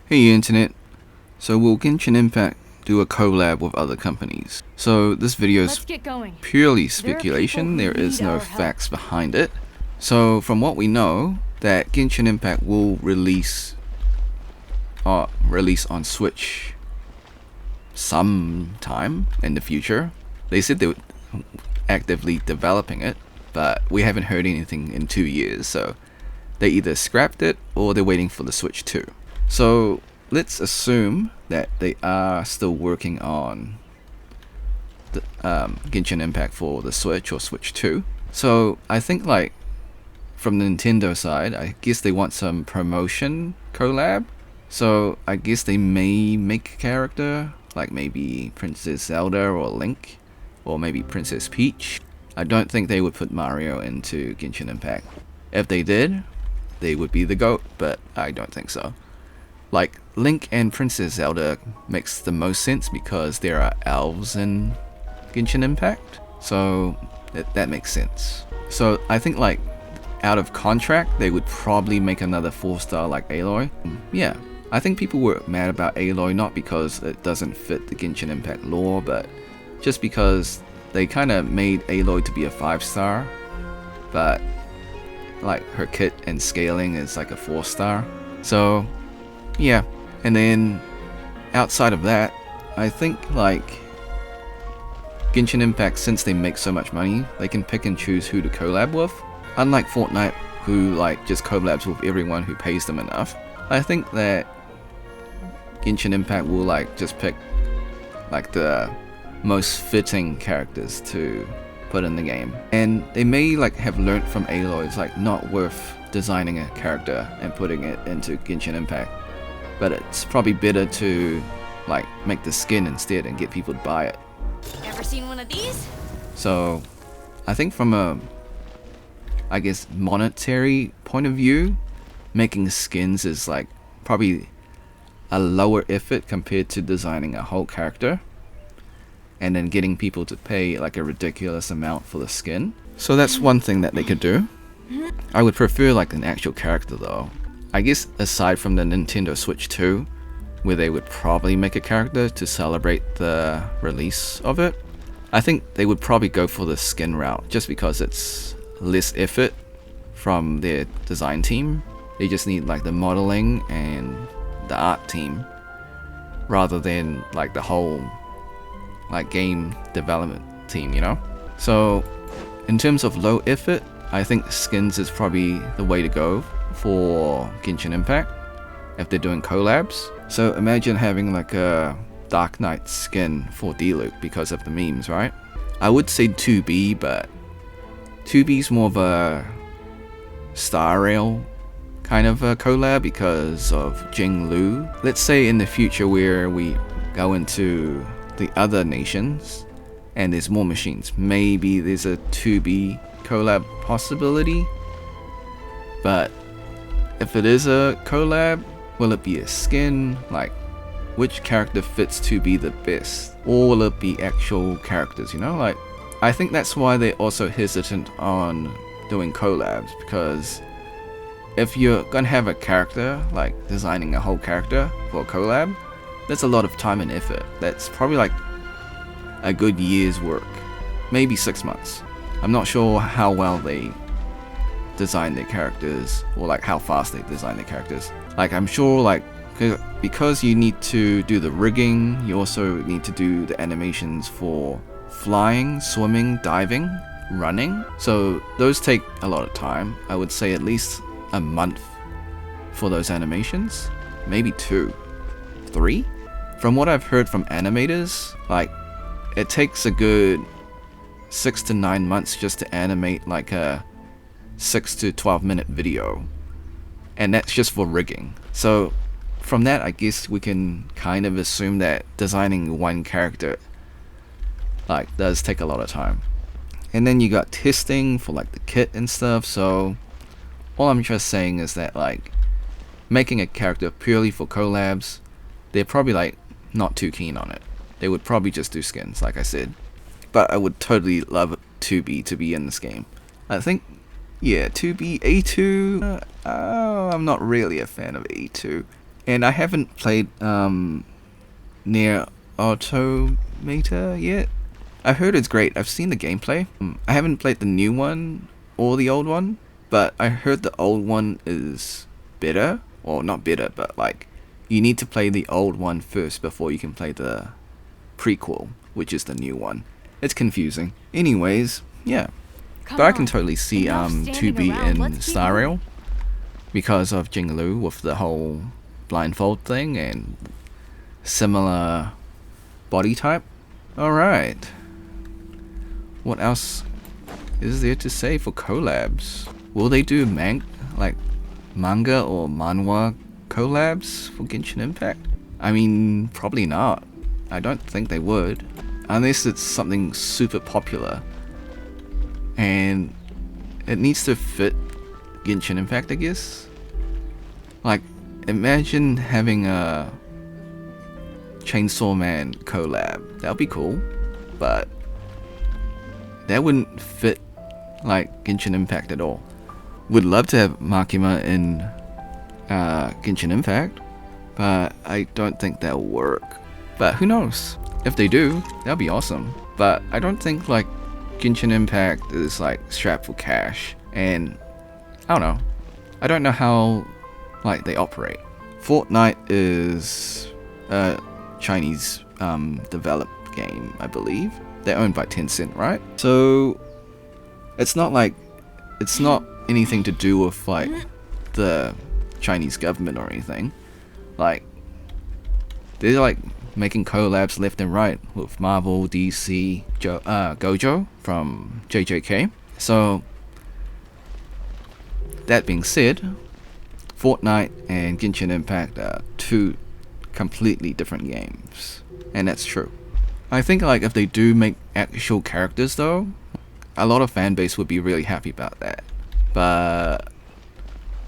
Hey internet, so will Genshin Impact do a collab with other companies? So this video is purely speculation, there is no facts behind it. So from what we know, that Genshin Impact will release on Switch sometime in the future. They said they were actively developing it, but we haven't heard anything in 2 years, so they either scrapped it or they're waiting for the Switch 2. So let's assume that they are still working on the Genshin Impact for the Switch or Switch 2. So I think like from the Nintendo side, I guess they want some promotion collab. So I guess they may make a character like maybe Princess Zelda or Link, or maybe Princess Peach. I don't think they would put Mario into Genshin Impact. If they did, they would be the GOAT, but I don't think so. Like, Link and Princess Zelda makes the most sense because there are elves in Genshin Impact, so that makes sense. So I think like out of contract, they would probably make another 4-star like Aloy. Yeah, I think people were mad about Aloy not because it doesn't fit the Genshin Impact lore, but just because they kind of made Aloy to be a 5-star, but like her kit and scaling is like a 4-star. So yeah, and then outside of that, I think like Genshin Impact, since they make so much money, they can pick and choose who to collab with. Unlike Fortnite, who like just collabs with everyone who pays them enough, I think that Genshin Impact will like just pick like the most fitting characters to put in the game. And they may like have learnt from Aloy, it's like not worth designing a character and putting it into Genshin Impact, but it's probably better to like make the skin instead and get people to buy it. Ever seen one of these? So I think from a, I guess, monetary point of view, making skins is like probably a lower effort compared to designing a whole character and then getting people to pay like a ridiculous amount for the skin. So that's one thing that they could do. I would prefer like an actual character though. I guess aside from the Nintendo Switch 2, where they would probably make a character to celebrate the release of it, I think they would probably go for the skin route just because it's less effort from their design team. They just need like the modeling and the art team rather than like the whole like game development team, you know? So in terms of low effort, I think skins is probably the way to go for Genshin Impact if they're doing collabs. So imagine having like a Dark Knight skin for D-Luke because of the memes, right? I would say 2B, but 2B's more of a Star Rail kind of a collab because of Jing Lu. Let's say in the future where we go into the other nations and there's more machines, maybe there's a 2B collab possibility. But if it is a collab, will it be a skin? Like, which character fits to be the best? Or will it be actual characters, you know? Like, I think that's why they're also hesitant on doing collabs, because if you're gonna have a character, like designing a whole character for a collab, that's a lot of time and effort. That's probably like a good year's work, maybe 6 months. I'm not sure how well they design their characters or like how fast they design their characters. Like I'm sure like because you need to do the rigging, you also need to do the animations for flying, swimming, diving, running. So those take a lot of time. I would say at least a month for those animations, maybe 2, 3. From what I've heard from animators, like it takes a good 6 to 9 months just to animate like a 6 to 12 minute video, and that's just for rigging. So from that, I guess we can kind of assume that designing one character like does take a lot of time. And then you got testing for like the kit and stuff. So all I'm just saying is that like making a character purely for collabs, they're probably like not too keen on it. They would probably just do skins, like I said. But I would totally love 2B to be in this game. I think, yeah, 2B, A2, I'm not really a fan of A2. And I haven't played Nier Automata yet. I heard it's great. I've seen the gameplay. I haven't played the new one or the old one, but I heard the old one is better. Or not better, but like you need to play the old one first before you can play the prequel, which is the new one. It's confusing. Anyways, yeah. Come But I can on. totally see Enough standing 2B around. in Let's keep Star moving. Rail because of Jinglu with the whole blindfold thing and similar body type. Alright. What else is there to say for collabs? Will they do manga or manhwa collabs for Genshin Impact? I mean, probably not. I don't think they would. Unless it's something super popular. And it needs to fit Genshin Impact, I guess. Like, imagine having a Chainsaw Man collab. That would be cool. But that wouldn't fit like Genshin Impact at all. Would love to have Makima in Genshin Impact, but I don't think that'll work. But who knows? If they do, that'll be awesome. But I don't think like Genshin Impact is like strapped for cash, and I don't know. I don't know how like they operate. Fortnite is a Chinese developed game, I believe. They're owned by Tencent, right? So it's not anything to do with like the Chinese government or anything. Like they're like making collabs left and right with Marvel, DC, Gojo from JJK. So that being said, Fortnite and Genshin Impact are two completely different games, and that's true. I think like if they do make actual characters though, a lot of fan base would be really happy about that. But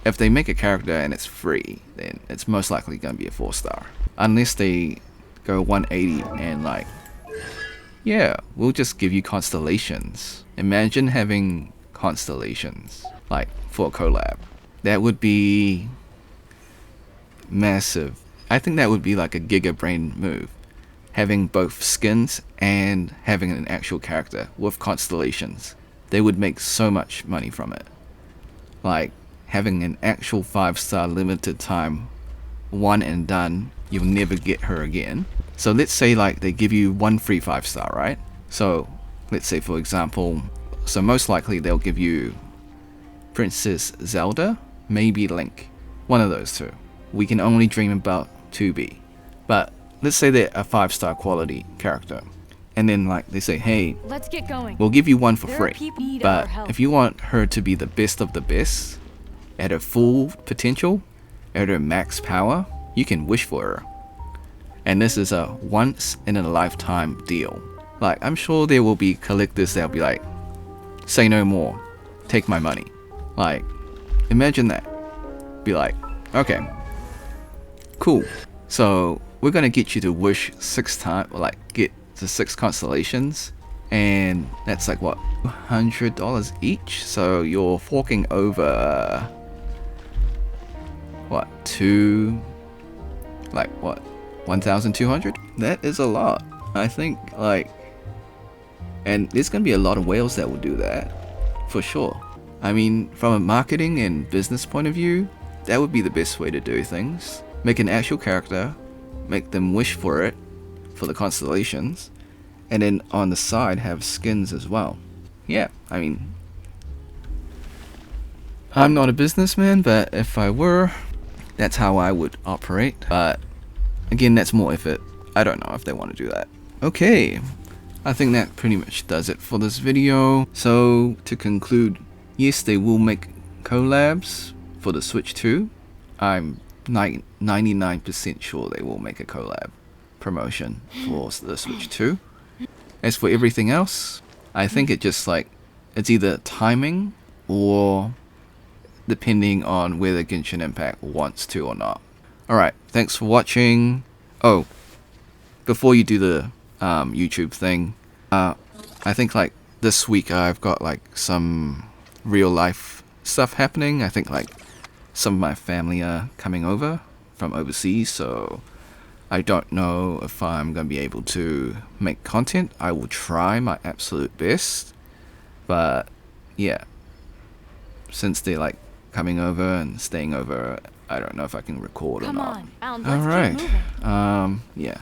if they make a character and it's free, then it's most likely gonna be a 4-star. Unless they go 180 and like, yeah, we'll just give you constellations. Imagine having constellations like for a collab. That would be massive. I think that would be like a giga brain move. Having both skins and having an actual character with constellations. They would make so much money from it. Like having an actual 5-star limited time, one and done, you'll never get her again. So let's say like they give you one free 5-star, right? So let's say for example, so most likely they'll give you Princess Zelda, maybe Link. One of those two. We can only dream about 2B. But let's say they're a 5-star quality character. And then like they say, hey, Let's get going. we'll give you one for There are free. people who need our But help. if you want her to be the best of the best, at her full potential, at her max power, you can wish for her. And this is a once in a lifetime deal. Like I'm sure there will be collectors that'll be like, say no more, take my money. Like imagine that. Be like, okay, cool. So we're gonna get you to wish 6 times, like get the 6 constellations, and that's like what, $100 each. So you're forking over what, like what, 1,200? That is a lot. I think like, and there's gonna be a lot of whales that will do that for sure. I mean, from a marketing and business point of view, that would be the best way to do things. Make an actual character, make them wish for it, for the constellations, and then on the side have skins as well. Yeah, I mean, I'm not a businessman, but if I were, that's how I would operate. But again, that's more effort. I don't know if they want to do that. Okay, I think that pretty much does it for this video. So to conclude, yes, they will make collabs for the Switch 2. I'm 99% sure they will make a collab promotion for the Switch 2. As for everything else, I think it just like, it's either timing or depending on whether Genshin Impact wants to or not. Alright, thanks for watching. Oh, before you do the YouTube thing, I think like this week I've got like some real life stuff happening. I think like some of my family are coming over from overseas, so I don't know if I'm gonna be able to make content. I will try my absolute best, but yeah, since they're like coming over and staying over, I don't know if I can record or Come not. on, Bound, All let's right. keep moving. Yeah.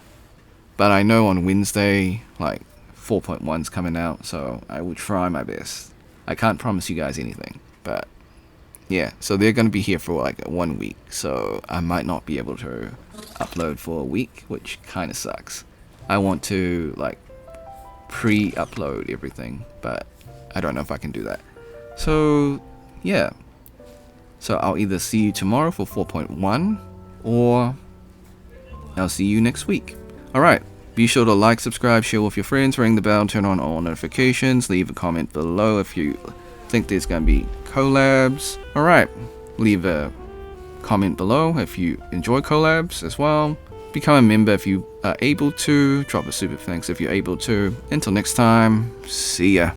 But I know on Wednesday, like 4.1's coming out, so I will try my best. I can't promise you guys anything, but yeah. So they're gonna be here for like 1 week, so I might not be able to upload for a week, which kind of sucks. I want to like pre-upload everything, but I don't know if I can do that. So yeah. So I'll either see you tomorrow for 4.1, or I'll see you next week. Alright, be sure to like, subscribe, share with your friends, ring the bell, turn on all notifications, leave a comment below if you think there's going to be collabs. Alright, leave a comment below if you enjoy collabs as well. Become a member if you are able to. Drop a super thanks if you're able to. Until next time, see ya.